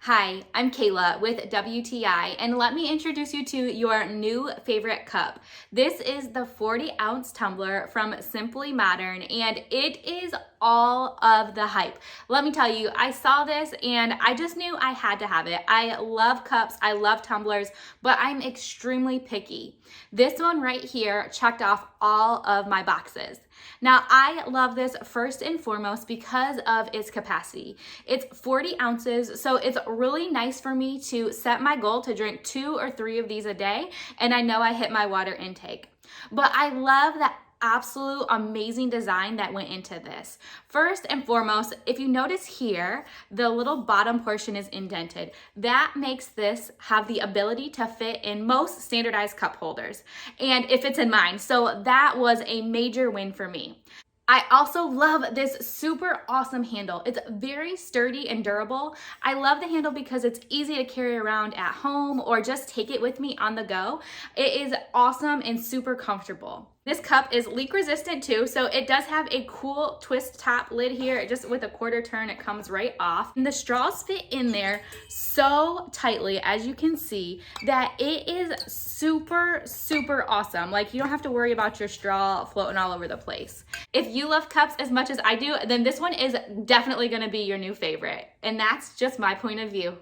Hi, I'm Kayla with WTI, and let me introduce you to your new favorite cup. This is the 40-ounce tumbler from Simply Modern, and it is all of the hype. Let me tell you, I saw this and I just knew I had to have it. I love cups, I love tumblers, but I'm extremely picky. This one right here checked off all of my boxes. Now, I love this first and foremost because of its capacity. It's 40 ounces, so it's really nice for me to set my goal to drink 2 or 3 of these a day, and I know I hit my water intake. But I love that absolute amazing design that went into this. First and foremost, if you notice here, the little bottom portion is indented. That makes this have the ability to fit in most standardized cup holders, and it fits in mine. So that was a major win for me. I also love this super awesome handle. It's very sturdy and durable. I love the handle because it's easy to carry around at home or just take it with me on the go. It is awesome and super comfortable. This cup is leak resistant too, so it does have a cool twist top lid here. Just with a quarter turn, it comes right off. And the straws fit in there so tightly, as you can see, that it is super, super awesome. Like, you don't have to worry about your straw floating all over the place. If you love cups as much as I do, then this one is definitely gonna be your new favorite. And that's just my point of view.